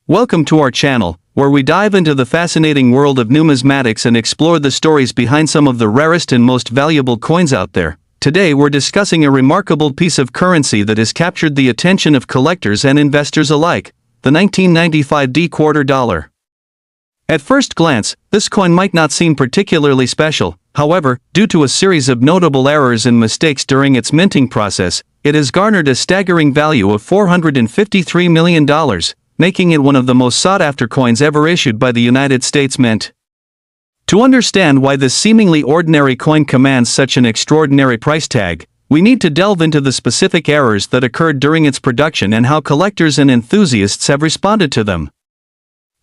Welcome to our channel, where we dive into the fascinating world of numismatics and explore the stories behind some of the rarest and most valuable coins out there. Today we're discussing a remarkable piece of currency that has captured the attention of collectors and investors alike, the 1995 D quarter dollar. At first glance, this coin might not seem particularly special. However, due to a series of notable errors and mistakes during its minting process, it has garnered a staggering value of $453 million, making it one of the most sought-after coins ever issued by the United States Mint. To understand why this seemingly ordinary coin commands such an extraordinary price tag, we need to delve into the specific errors that occurred during its production and how collectors and enthusiasts have responded to them.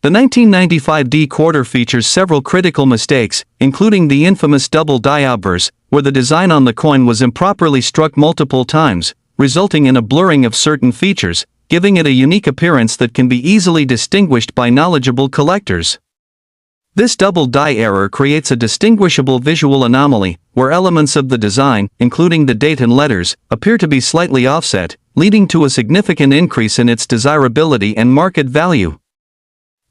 The 1995 D quarter features several critical mistakes, including the infamous double die obverse, where the design on the coin was improperly struck multiple times, resulting in a blurring of certain features, giving it a unique appearance that can be easily distinguished by knowledgeable collectors. This double die error creates a distinguishable visual anomaly, where elements of the design, including the date and letters, appear to be slightly offset, leading to a significant increase in its desirability and market value.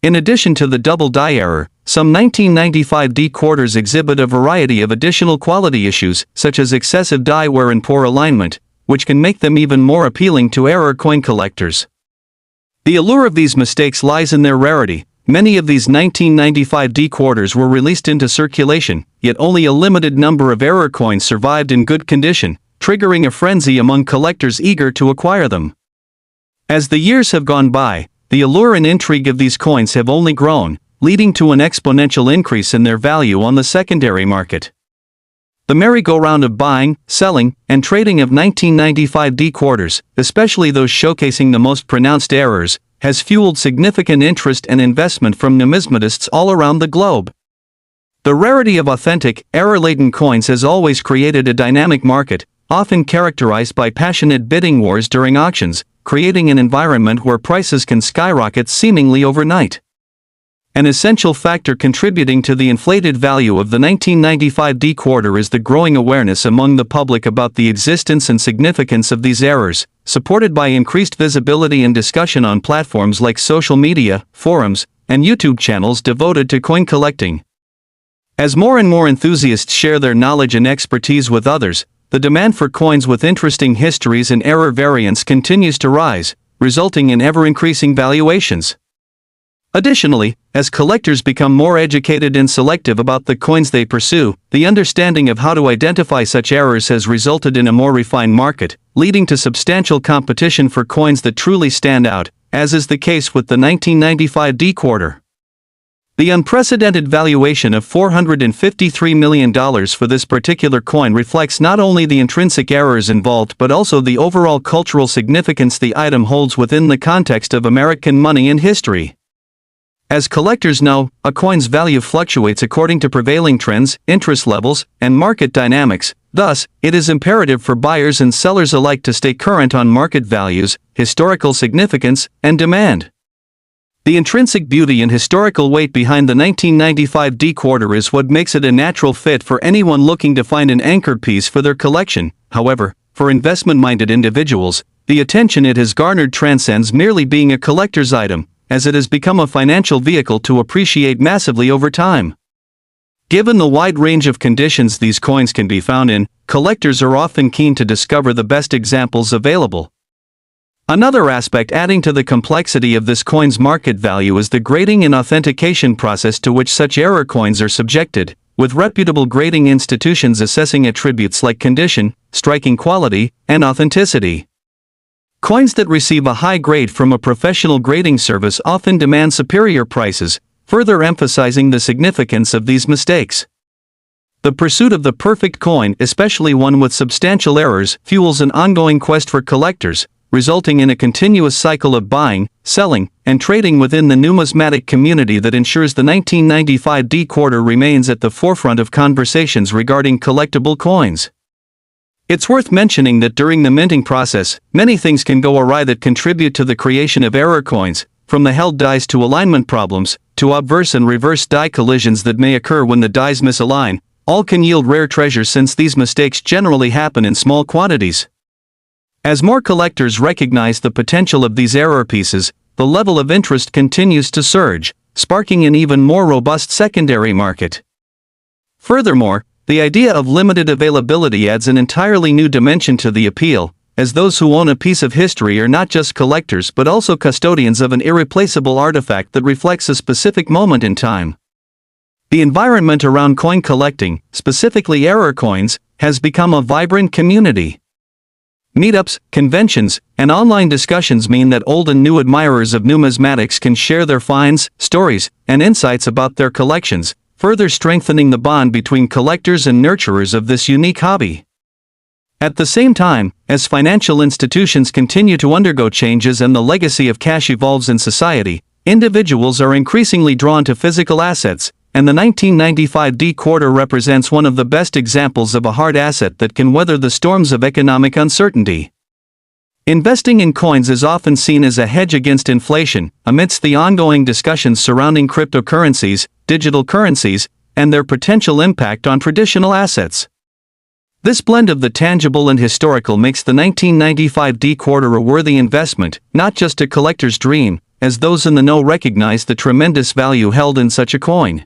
In addition to the double die error, some 1995 D quarters exhibit a variety of additional quality issues, such as excessive die wear and poor alignment, which can make them even more appealing to error coin collectors. The allure of these mistakes lies in their rarity. Many of these 1995 D quarters were released into circulation, yet only a limited number of error coins survived in good condition, triggering a frenzy among collectors eager to acquire them. As the years have gone by, the allure and intrigue of these coins have only grown, leading to an exponential increase in their value on the secondary market. The merry-go-round of buying, selling, and trading of 1995 D quarters, especially those showcasing the most pronounced errors, has fueled significant interest and investment from numismatists all around the globe. The rarity of authentic, error-laden coins has always created a dynamic market, often characterized by passionate bidding wars during auctions, creating an environment where prices can skyrocket seemingly overnight. An essential factor contributing to the inflated value of the 1995 D quarter is the growing awareness among the public about the existence and significance of these errors, supported by increased visibility and discussion on platforms like social media, forums, and YouTube channels devoted to coin collecting. As more and more enthusiasts share their knowledge and expertise with others, the demand for coins with interesting histories and error variants continues to rise, resulting in ever-increasing valuations. Additionally, as collectors become more educated and selective about the coins they pursue, the understanding of how to identify such errors has resulted in a more refined market, leading to substantial competition for coins that truly stand out, as is the case with the 1995 D quarter. The unprecedented valuation of $453 million for this particular coin reflects not only the intrinsic errors involved but also the overall cultural significance the item holds within the context of American money and history. As collectors know, a coin's value fluctuates according to prevailing trends, interest levels, and market dynamics. Thus, it is imperative for buyers and sellers alike to stay current on market values, historical significance, and demand. The intrinsic beauty and historical weight behind the 1995 D quarter is what makes it a natural fit for anyone looking to find an anchor piece for their collection. However, for investment-minded individuals, the attention it has garnered transcends merely being a collector's item, as it has become a financial vehicle to appreciate massively over time. Given the wide range of conditions these coins can be found in, collectors are often keen to discover the best examples available. Another aspect adding to the complexity of this coin's market value is the grading and authentication process to which such error coins are subjected, with reputable grading institutions assessing attributes like condition, striking quality, and authenticity. Coins that receive a high grade from a professional grading service often demand superior prices, further emphasizing the significance of these mistakes. The pursuit of the perfect coin, especially one with substantial errors, fuels an ongoing quest for collectors, resulting in a continuous cycle of buying, selling, and trading within the numismatic community that ensures the 1995 D quarter remains at the forefront of conversations regarding collectible coins. It's worth mentioning that during the minting process, many things can go awry that contribute to the creation of error coins, from the held dies to alignment problems, to obverse and reverse die collisions that may occur when the dies misalign. All can yield rare treasures since these mistakes generally happen in small quantities. As more collectors recognize the potential of these error pieces, the level of interest continues to surge, sparking an even more robust secondary market. Furthermore, the idea of limited availability adds an entirely new dimension to the appeal, as those who own a piece of history are not just collectors but also custodians of an irreplaceable artifact that reflects a specific moment in time. The environment around coin collecting, specifically error coins, has become a vibrant community. Meetups, conventions, and online discussions mean that old and new admirers of numismatics can share their finds, stories, and insights about their collections, further strengthening the bond between collectors and nurturers of this unique hobby. At the same time, as financial institutions continue to undergo changes and the legacy of cash evolves in society, individuals are increasingly drawn to physical assets, and the 1995 D quarter represents one of the best examples of a hard asset that can weather the storms of economic uncertainty. Investing in coins is often seen as a hedge against inflation, amidst the ongoing discussions surrounding cryptocurrencies, digital currencies, and their potential impact on traditional assets. This blend of the tangible and historical makes the 1995 D quarter a worthy investment, not just a collector's dream, as those in the know recognize the tremendous value held in such a coin.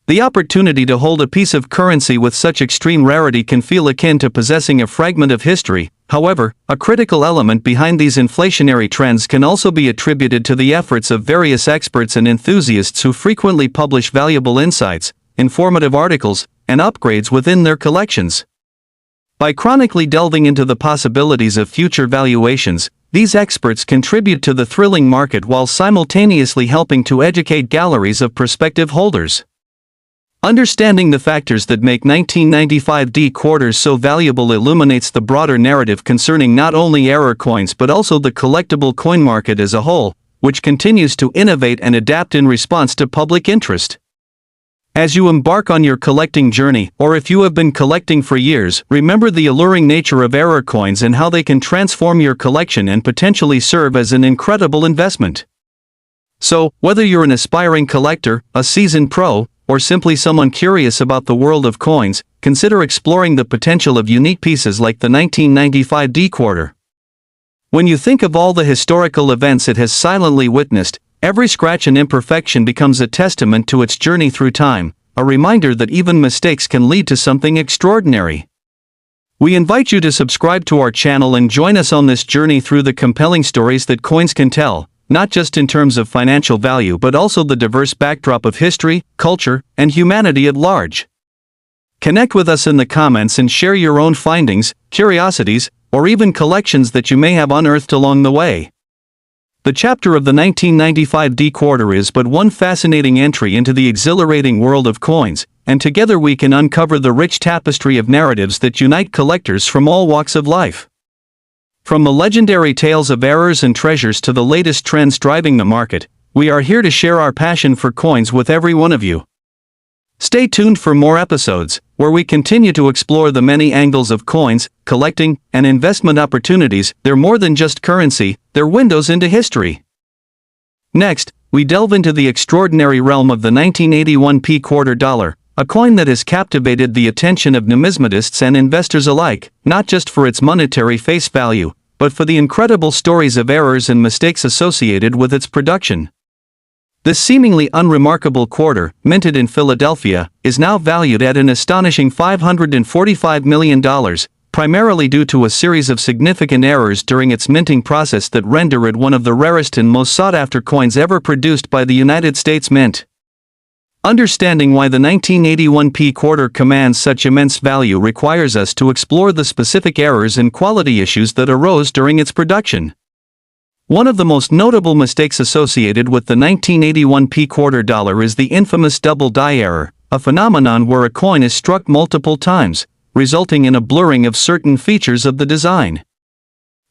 The opportunity to hold a piece of currency with such extreme rarity can feel akin to possessing a fragment of history. However, a critical element behind these inflationary trends can also be attributed to the efforts of various experts and enthusiasts who frequently publish valuable insights, informative articles, and upgrades within their collections. By chronically delving into the possibilities of future valuations, these experts contribute to the thrilling market while simultaneously helping to educate galleries of prospective holders. Understanding the factors that make 1995 D quarters so valuable illuminates the broader narrative concerning not only error coins but also the collectible coin market as a whole, which continues to innovate and adapt in response to public interest. As you embark on your collecting journey, or if you have been collecting for years, remember the alluring nature of error coins and how they can transform your collection and potentially serve as an incredible investment. So, whether you're an aspiring collector, a seasoned pro, or simply someone curious about the world of coins, consider exploring the potential of unique pieces like the 1995 D quarter. When you think of all the historical events it has silently witnessed, every scratch and imperfection becomes a testament to its journey through time, a reminder that even mistakes can lead to something extraordinary. We invite you to subscribe to our channel and join us on this journey through the compelling stories that coins can tell, not just in terms of financial value but also the diverse backdrop of history, culture, and humanity at large. Connect with us in the comments and share your own findings, curiosities, or even collections that you may have unearthed along the way. The chapter of the 1995 D quarter is but one fascinating entry into the exhilarating world of coins, and together we can uncover the rich tapestry of narratives that unite collectors from all walks of life. From the legendary tales of errors and treasures to the latest trends driving the market, we are here to share our passion for coins with every one of you. Stay tuned for more episodes, where we continue to explore the many angles of coins, collecting, and investment opportunities. They're more than just currency, they're windows into history. Next, we delve into the extraordinary realm of the 1981 P quarter dollar, a coin that has captivated the attention of numismatists and investors alike, not just for its monetary face value, but for the incredible stories of errors and mistakes associated with its production. This seemingly unremarkable quarter, minted in Philadelphia, is now valued at an astonishing $545 million, primarily due to a series of significant errors during its minting process that render it one of the rarest and most sought-after coins ever produced by the United States Mint. Understanding why the 1981 P quarter commands such immense value requires us to explore the specific errors and quality issues that arose during its production. One of the most notable mistakes associated with the 1981 P quarter dollar is the infamous double die error, a phenomenon where a coin is struck multiple times, resulting in a blurring of certain features of the design.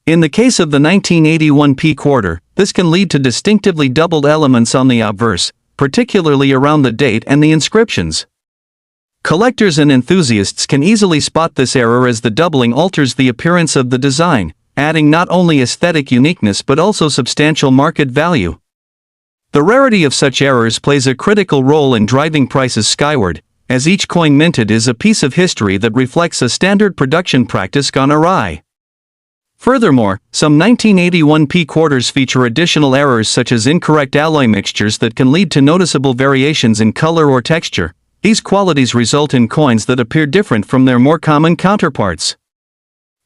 In the case of the 1981 P quarter, this can lead to distinctively doubled elements on the obverse, particularly around the date and the inscriptions. Collectors and enthusiasts can easily spot this error as the doubling alters the appearance of the design, adding not only aesthetic uniqueness but also substantial market value. The rarity of such errors plays a critical role in driving prices skyward, as each coin minted is a piece of history that reflects a standard production practice gone awry. Furthermore, some 1981 P quarters feature additional errors such as incorrect alloy mixtures that can lead to noticeable variations in color or texture. These qualities result in coins that appear different from their more common counterparts.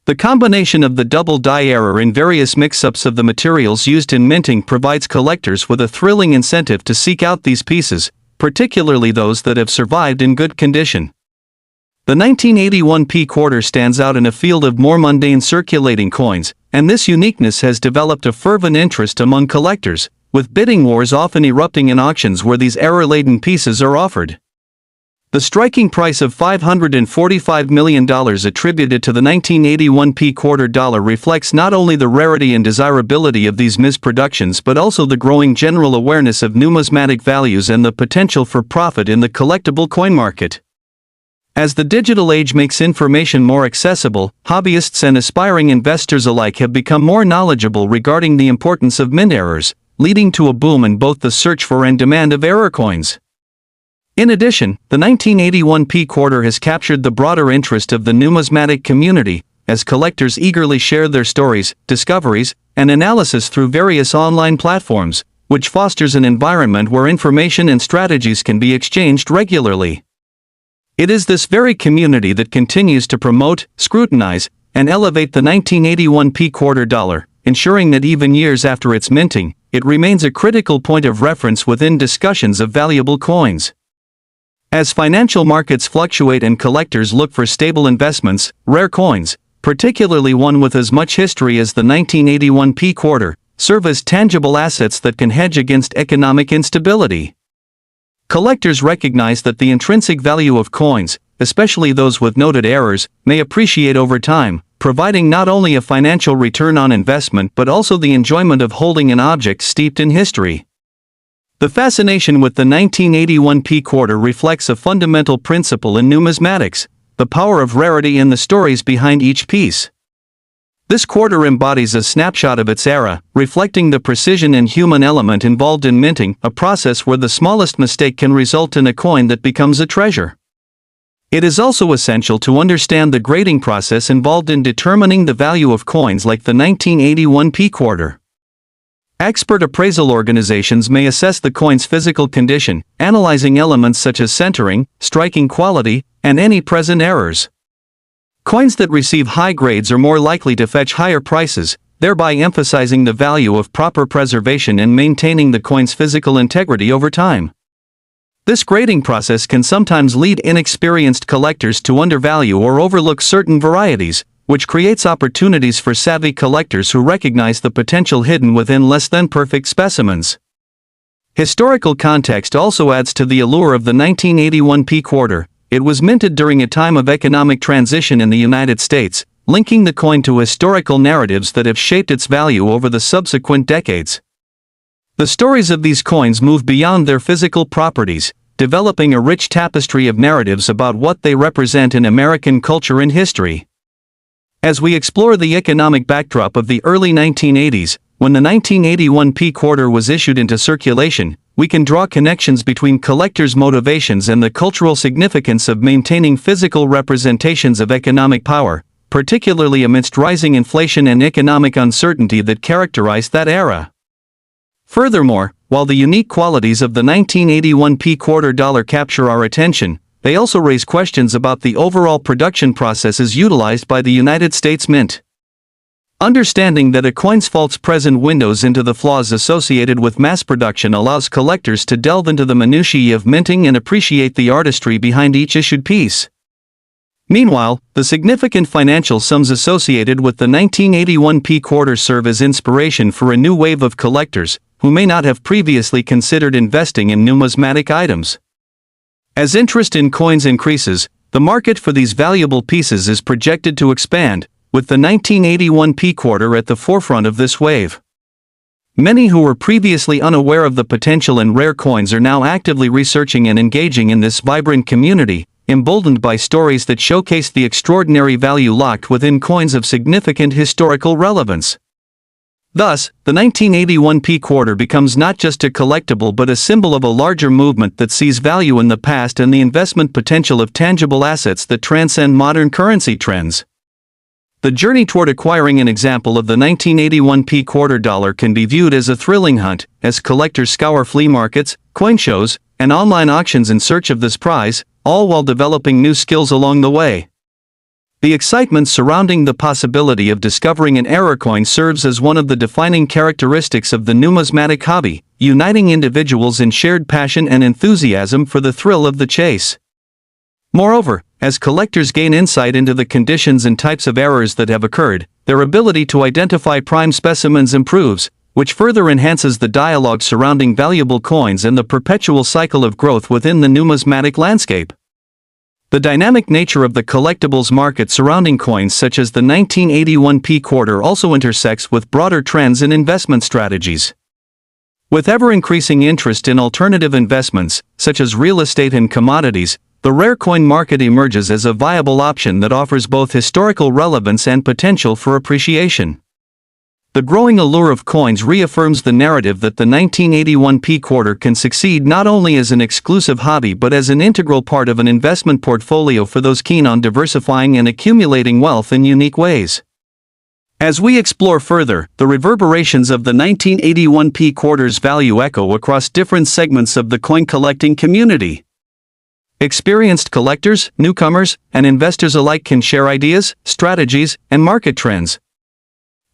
The combination of the double die error in various mix-ups of the materials used in minting provides collectors with a thrilling incentive to seek out these pieces, particularly those that have survived in good condition. The 1981 P quarter stands out in a field of more mundane circulating coins, and this uniqueness has developed a fervent interest among collectors, with bidding wars often erupting in auctions where these error-laden pieces are offered. The striking price of $545 million attributed to the 1981 P quarter dollar reflects not only the rarity and desirability of these misproductions but also the growing general awareness of numismatic values and the potential for profit in the collectible coin market. As the digital age makes information more accessible, hobbyists and aspiring investors alike have become more knowledgeable regarding the importance of mint errors, leading to a boom in both the search for and demand of error coins. In addition, the 1981 P quarter has captured the broader interest of the numismatic community, as collectors eagerly share their stories, discoveries, and analysis through various online platforms, which fosters an environment where information and strategies can be exchanged regularly. It is this very community that continues to promote, scrutinize, and elevate the 1981 P quarter dollar, ensuring that even years after its minting, it remains a critical point of reference within discussions of valuable coins. As financial markets fluctuate and collectors look for stable investments, rare coins, particularly one with as much history as the 1981 P quarter, serve as tangible assets that can hedge against economic instability. Collectors recognize that the intrinsic value of coins, especially those with noted errors, may appreciate over time, providing not only a financial return on investment but also the enjoyment of holding an object steeped in history. The fascination with the 1981 P quarter reflects a fundamental principle in numismatics: the power of rarity and the stories behind each piece. This quarter embodies a snapshot of its era, reflecting the precision and human element involved in minting, a process where the smallest mistake can result in a coin that becomes a treasure. It is also essential to understand the grading process involved in determining the value of coins like the 1981 P quarter. Expert appraisal organizations may assess the coin's physical condition, analyzing elements such as centering, striking quality, and any present errors. Coins that receive high grades are more likely to fetch higher prices, thereby emphasizing the value of proper preservation and maintaining the coin's physical integrity over time. This grading process can sometimes lead inexperienced collectors to undervalue or overlook certain varieties, which creates opportunities for savvy collectors who recognize the potential hidden within less-than-perfect specimens. Historical context also adds to the allure of the 1981 P quarter. It was minted during a time of economic transition in the United States, linking the coin to historical narratives that have shaped its value over the subsequent decades. The stories of these coins move beyond their physical properties, developing a rich tapestry of narratives about what they represent in American culture and history. As we explore the economic backdrop of the early 1980s, when the 1981 P quarter was issued into circulation, we can draw connections between collectors' motivations and the cultural significance of maintaining physical representations of economic power, particularly amidst rising inflation and economic uncertainty that characterized that era. Furthermore, while the unique qualities of the 1981 P quarter dollar capture our attention, they also raise questions about the overall production processes utilized by the United States Mint. Understanding that a coin's faults present windows into the flaws associated with mass production allows collectors to delve into the minutiae of minting and appreciate the artistry behind each issued piece. Meanwhile, the significant financial sums associated with the 1981 P quarter serve as inspiration for a new wave of collectors, who may not have previously considered investing in numismatic items. As interest in coins increases, the market for these valuable pieces is projected to expand, with the 1981 P quarter at the forefront of this wave. Many who were previously unaware of the potential in rare coins are now actively researching and engaging in this vibrant community, emboldened by stories that showcase the extraordinary value locked within coins of significant historical relevance. Thus, the 1981 P quarter becomes not just a collectible but a symbol of a larger movement that sees value in the past and the investment potential of tangible assets that transcend modern currency trends. The journey toward acquiring an example of the 1981 quarter dollar can be viewed as a thrilling hunt, as collectors scour flea markets, coin shows, and online auctions in search of this prize, all while developing new skills along the way. The excitement surrounding the possibility of discovering an error coin serves as one of the defining characteristics of the numismatic hobby, uniting individuals in shared passion and enthusiasm for the thrill of the chase. Moreover, as collectors gain insight into the conditions and types of errors that have occurred, their ability to identify prime specimens improves, which further enhances the dialogue surrounding valuable coins and the perpetual cycle of growth within the numismatic landscape. The dynamic nature of the collectibles market surrounding coins such as the 1981 quarter also intersects with broader trends in investment strategies. With ever-increasing interest in alternative investments, such as real estate and commodities, the rare coin market emerges as a viable option that offers both historical relevance and potential for appreciation. The growing allure of coins reaffirms the narrative that the 1981 quarter can succeed not only as an exclusive hobby but as an integral part of an investment portfolio for those keen on diversifying and accumulating wealth in unique ways. As we explore further, the reverberations of the 1981 quarter's value echo across different segments of the coin collecting community. Experienced collectors, newcomers, and investors alike can share ideas, strategies, and market trends.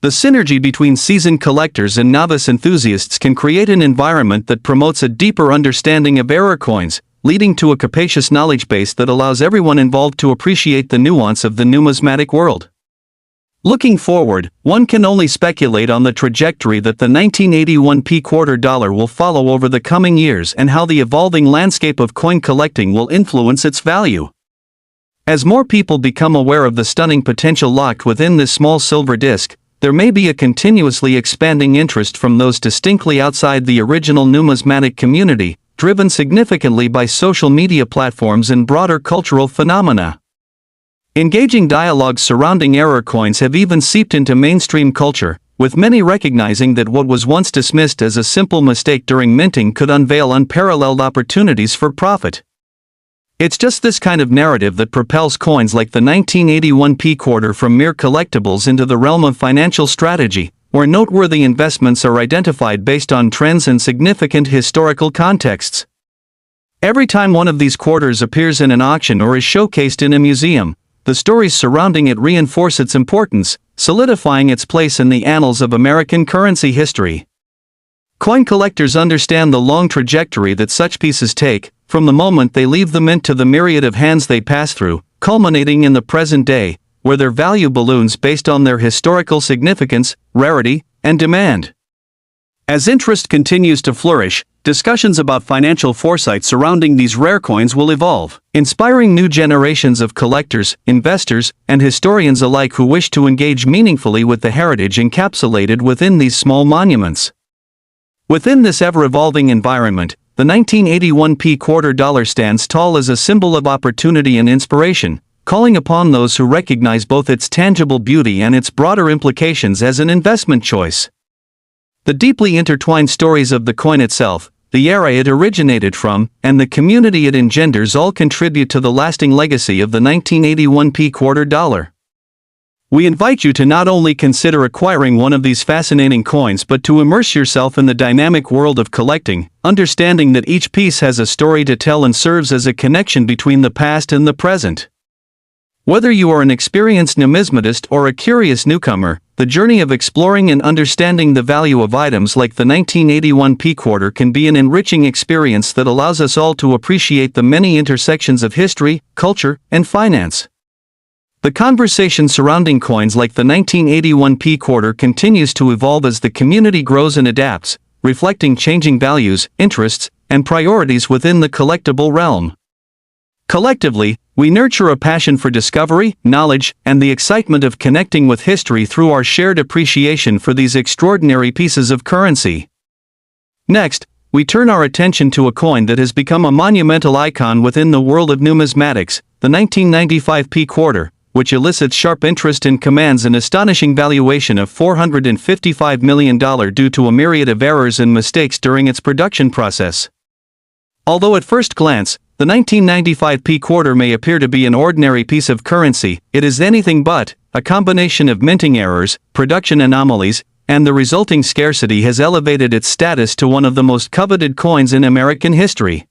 The synergy between seasoned collectors and novice enthusiasts can create an environment that promotes a deeper understanding of error coins, leading to a capacious knowledge base that allows everyone involved to appreciate the nuance of the numismatic world. Looking forward, one can only speculate on the trajectory that the 1981 quarter dollar will follow over the coming years and how the evolving landscape of coin collecting will influence its value. As more people become aware of the stunning potential locked within this small silver disc, there may be a continuously expanding interest from those distinctly outside the original numismatic community, driven significantly by social media platforms and broader cultural phenomena. Engaging dialogues surrounding error coins have even seeped into mainstream culture, with many recognizing that what was once dismissed as a simple mistake during minting could unveil unparalleled opportunities for profit. It's just this kind of narrative that propels coins like the 1981 quarter from mere collectibles into the realm of financial strategy, where noteworthy investments are identified based on trends and significant historical contexts. Every time one of these quarters appears in an auction or is showcased in a museum, the stories surrounding it reinforce its importance, solidifying its place in the annals of American currency history. Coin collectors understand the long trajectory that such pieces take, from the moment they leave the mint to the myriad of hands they pass through, culminating in the present day, where their value balloons based on their historical significance, rarity, and demand. As interest continues to flourish, discussions about financial foresight surrounding these rare coins will evolve, inspiring new generations of collectors, investors, and historians alike who wish to engage meaningfully with the heritage encapsulated within these small monuments. Within this ever-evolving environment, the 1981 quarter dollar stands tall as a symbol of opportunity and inspiration, calling upon those who recognize both its tangible beauty and its broader implications as an investment choice. The deeply intertwined stories of the coin itself, the era it originated from, and the community it engenders all contribute to the lasting legacy of the 1981 quarter dollar. We invite you to not only consider acquiring one of these fascinating coins but to immerse yourself in the dynamic world of collecting, understanding that each piece has a story to tell and serves as a connection between the past and the present. Whether you are an experienced numismatist or a curious newcomer, the journey of exploring and understanding the value of items like the 1981 quarter can be an enriching experience that allows us all to appreciate the many intersections of history, culture, and finance. The conversation surrounding coins like the 1981 quarter continues to evolve as the community grows and adapts, reflecting changing values, interests, and priorities within the collectible realm. Collectively, we nurture a passion for discovery, knowledge, and the excitement of connecting with history through our shared appreciation for these extraordinary pieces of currency. Next, we turn our attention to a coin that has become a monumental icon within the world of numismatics, the 1995 quarter, which elicits sharp interest and commands an astonishing valuation of $455 million due to a myriad of errors and mistakes during its production process. Although at first glance, the 1995 quarter may appear to be an ordinary piece of currency, it is anything but, a combination of minting errors, production anomalies, and the resulting scarcity has elevated its status to one of the most coveted coins in American history.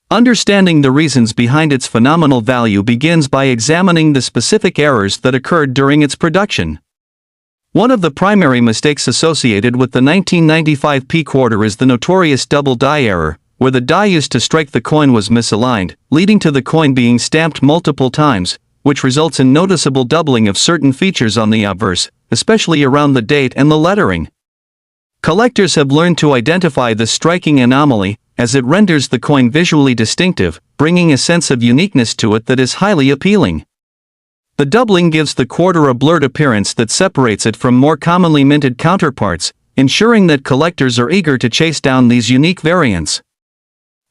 Understanding the reasons behind its phenomenal value begins by examining the specific errors that occurred during its production. One of the primary mistakes associated with the 1995 P quarter is the notorious double die error, where the die used to strike the coin was misaligned, leading to the coin being stamped multiple times, which results in noticeable doubling of certain features on the obverse, especially around the date and the lettering. Collectors have learned to identify this striking anomaly, as it renders the coin visually distinctive, bringing a sense of uniqueness to it that is highly appealing. The doubling gives the quarter a blurred appearance that separates it from more commonly minted counterparts, ensuring that collectors are eager to chase down these unique variants.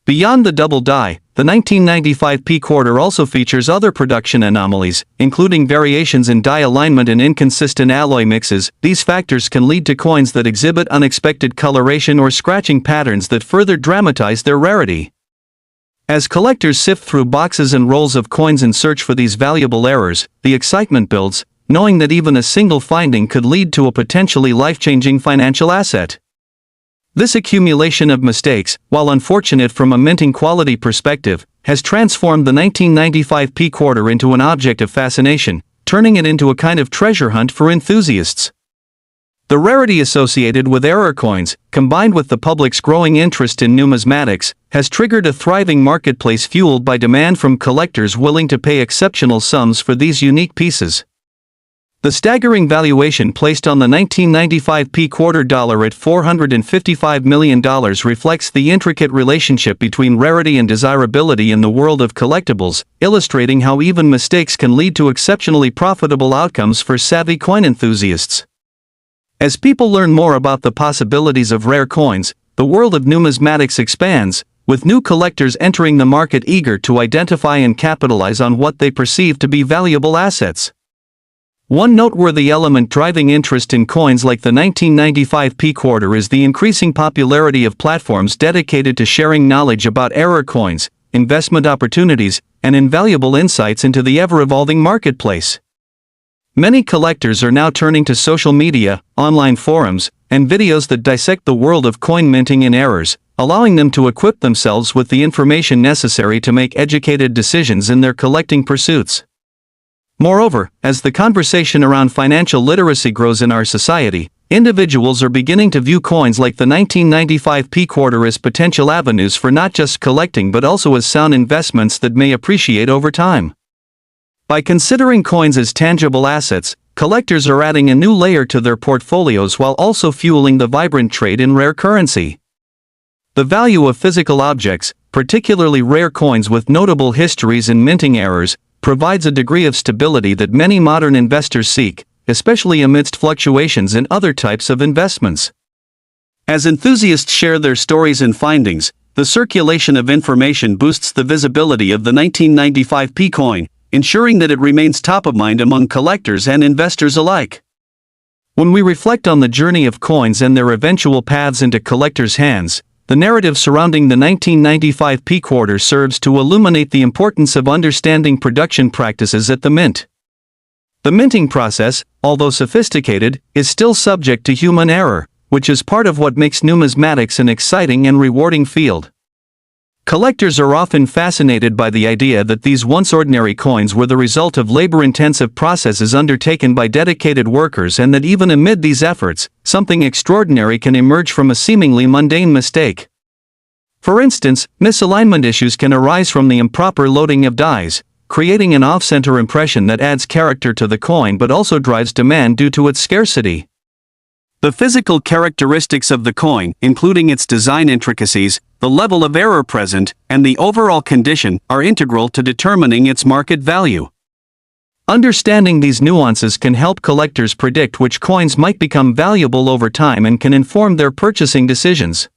Beyond the double die, the 1995 P quarter also features other production anomalies, including variations in die alignment and inconsistent alloy mixes. These factors can lead to coins that exhibit unexpected coloration or scratching patterns that further dramatize their rarity. As collectors sift through boxes and rolls of coins in search for these valuable errors, the excitement builds, knowing that even a single finding could lead to a potentially life-changing financial asset. This accumulation of mistakes, while unfortunate from a minting quality perspective, has transformed the 1995 P quarter into an object of fascination, turning it into a kind of treasure hunt for enthusiasts. The rarity associated with error coins, combined with the public's growing interest in numismatics, has triggered a thriving marketplace fueled by demand from collectors willing to pay exceptional sums for these unique pieces. The staggering valuation placed on the 1995 P quarter dollar at $455 million reflects the intricate relationship between rarity and desirability in the world of collectibles, illustrating how even mistakes can lead to exceptionally profitable outcomes for savvy coin enthusiasts. As people learn more about the possibilities of rare coins, the world of numismatics expands, with new collectors entering the market eager to identify and capitalize on what they perceive to be valuable assets. One noteworthy element driving interest in coins like the 1995 P quarter is the increasing popularity of platforms dedicated to sharing knowledge about error coins, investment opportunities, and invaluable insights into the ever-evolving marketplace. Many collectors are now turning to social media, online forums, and videos that dissect the world of coin minting and errors, allowing them to equip themselves with the information necessary to make educated decisions in their collecting pursuits. Moreover, as the conversation around financial literacy grows in our society, individuals are beginning to view coins like the 1995 P quarter as potential avenues for not just collecting but also as sound investments that may appreciate over time. By considering coins as tangible assets, collectors are adding a new layer to their portfolios while also fueling the vibrant trade in rare currency. The value of physical objects, particularly rare coins with notable histories and minting errors, provides a degree of stability that many modern investors seek, especially amidst fluctuations in other types of investments. As enthusiasts share their stories and findings, the circulation of information boosts the visibility of the 1995 P coin, ensuring that it remains top of mind among collectors and investors alike. When we reflect on the journey of coins and their eventual paths into collectors' hands, the narrative surrounding the 1995 P quarter serves to illuminate the importance of understanding production practices at the mint. The minting process, although sophisticated, is still subject to human error, which is part of what makes numismatics an exciting and rewarding field. Collectors are often fascinated by the idea that these once ordinary coins were the result of labor-intensive processes undertaken by dedicated workers, and that even amid these efforts, something extraordinary can emerge from a seemingly mundane mistake. For instance, misalignment issues can arise from the improper loading of dies, creating an off-center impression that adds character to the coin but also drives demand due to its scarcity. The physical characteristics of the coin, including its design intricacies, the level of error present, and the overall condition, are integral to determining its market value. Understanding these nuances can help collectors predict which coins might become valuable over time and can inform their purchasing decisions.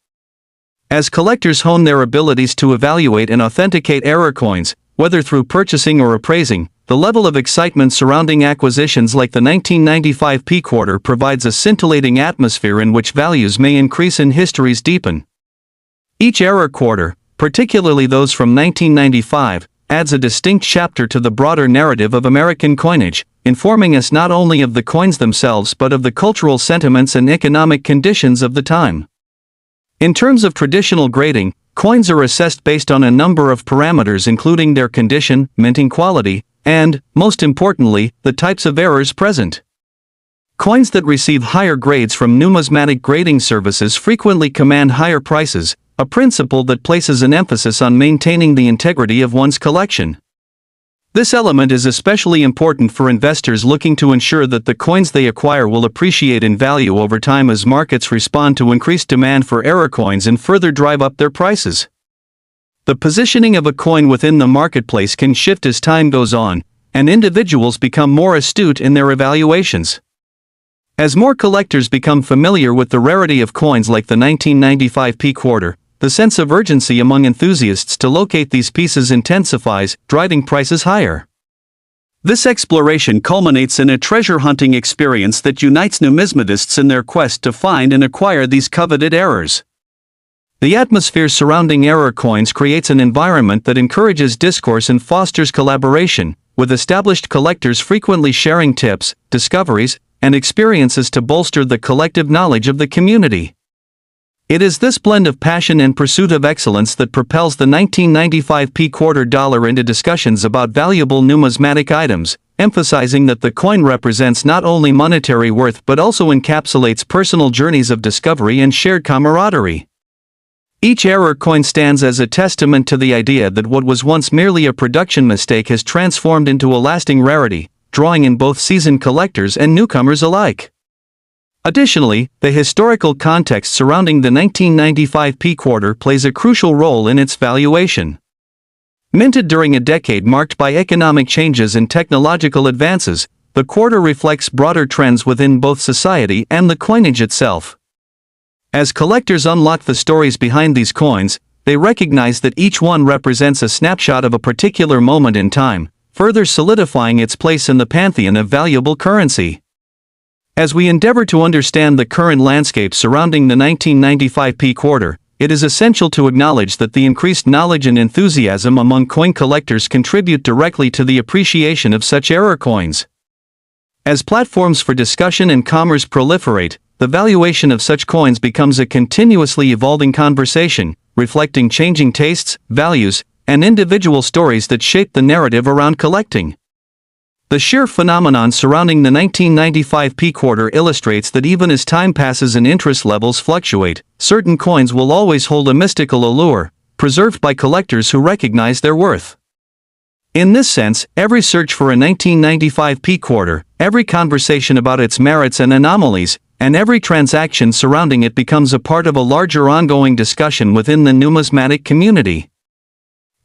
As collectors hone their abilities to evaluate and authenticate error coins, whether through purchasing or appraising, the level of excitement surrounding acquisitions like the 1995 P quarter provides a scintillating atmosphere in which values may increase and histories deepen. Each error quarter, particularly those from 1995, adds a distinct chapter to the broader narrative of American coinage, informing us not only of the coins themselves but of the cultural sentiments and economic conditions of the time. In terms of traditional grading, coins are assessed based on a number of parameters including their condition, minting quality, and, most importantly, the types of errors present. Coins that receive higher grades from numismatic grading services frequently command higher prices, a principle that places an emphasis on maintaining the integrity of one's collection. This element is especially important for investors looking to ensure that the coins they acquire will appreciate in value over time as markets respond to increased demand for error coins and further drive up their prices. The positioning of a coin within the marketplace can shift as time goes on, and individuals become more astute in their evaluations. As more collectors become familiar with the rarity of coins like the 1995 P quarter, the sense of urgency among enthusiasts to locate these pieces intensifies, driving prices higher. This exploration culminates in a treasure-hunting experience that unites numismatists in their quest to find and acquire these coveted errors. The atmosphere surrounding error coins creates an environment that encourages discourse and fosters collaboration, with established collectors frequently sharing tips, discoveries, and experiences to bolster the collective knowledge of the community. It is this blend of passion and pursuit of excellence that propels the 1995 P quarter dollar into discussions about valuable numismatic items, emphasizing that the coin represents not only monetary worth but also encapsulates personal journeys of discovery and shared camaraderie. Each error coin stands as a testament to the idea that what was once merely a production mistake has transformed into a lasting rarity, drawing in both seasoned collectors and newcomers alike. Additionally, the historical context surrounding the 1995 P quarter plays a crucial role in its valuation. Minted during a decade marked by economic changes and technological advances, the quarter reflects broader trends within both society and the coinage itself. As collectors unlock the stories behind these coins, they recognize that each one represents a snapshot of a particular moment in time, further solidifying its place in the pantheon of valuable currency. As we endeavor to understand the current landscape surrounding the 1995 P quarter, it is essential to acknowledge that the increased knowledge and enthusiasm among coin collectors contribute directly to the appreciation of such error coins. As platforms for discussion and commerce proliferate, the valuation of such coins becomes a continuously evolving conversation, reflecting changing tastes, values, and individual stories that shape the narrative around collecting. The sheer phenomenon surrounding the 1995 P quarter illustrates that even as time passes and interest levels fluctuate, certain coins will always hold a mystical allure, preserved by collectors who recognize their worth. In this sense, every search for a 1995 P quarter, every conversation about its merits and anomalies, and every transaction surrounding it becomes a part of a larger ongoing discussion within the numismatic community.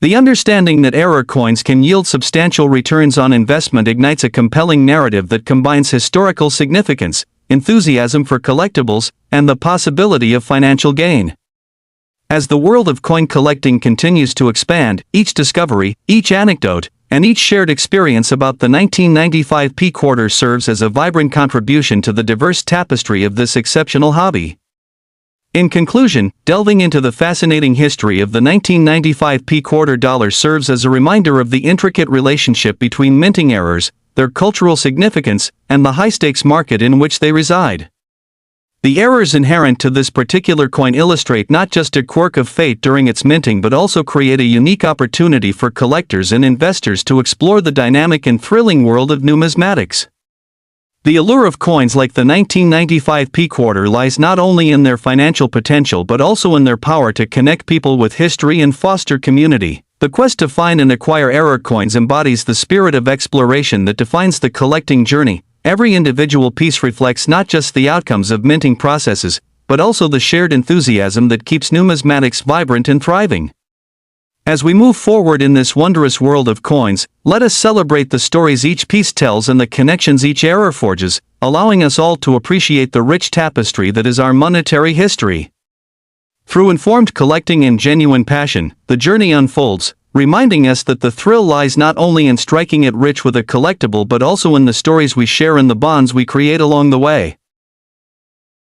The understanding that error coins can yield substantial returns on investment ignites a compelling narrative that combines historical significance, enthusiasm for collectibles, and the possibility of financial gain. As the world of coin collecting continues to expand, each discovery, each anecdote, and each shared experience about the 1995 P quarter serves as a vibrant contribution to the diverse tapestry of this exceptional hobby. In conclusion, delving into the fascinating history of the 1995 P quarter dollar serves as a reminder of the intricate relationship between minting errors, their cultural significance, and the high-stakes market in which they reside. The errors inherent to this particular coin illustrate not just a quirk of fate during its minting but also create a unique opportunity for collectors and investors to explore the dynamic and thrilling world of numismatics. The allure of coins like the 1995 P quarter lies not only in their financial potential but also in their power to connect people with history and foster community. The quest to find and acquire error coins embodies the spirit of exploration that defines the collecting journey. Every individual piece reflects not just the outcomes of minting processes, but also the shared enthusiasm that keeps numismatics vibrant and thriving. As we move forward in this wondrous world of coins, let us celebrate the stories each piece tells and the connections each error forges, allowing us all to appreciate the rich tapestry that is our monetary history. Through informed collecting and genuine passion, the journey unfolds, reminding us that the thrill lies not only in striking it rich with a collectible but also in the stories we share and the bonds we create along the way.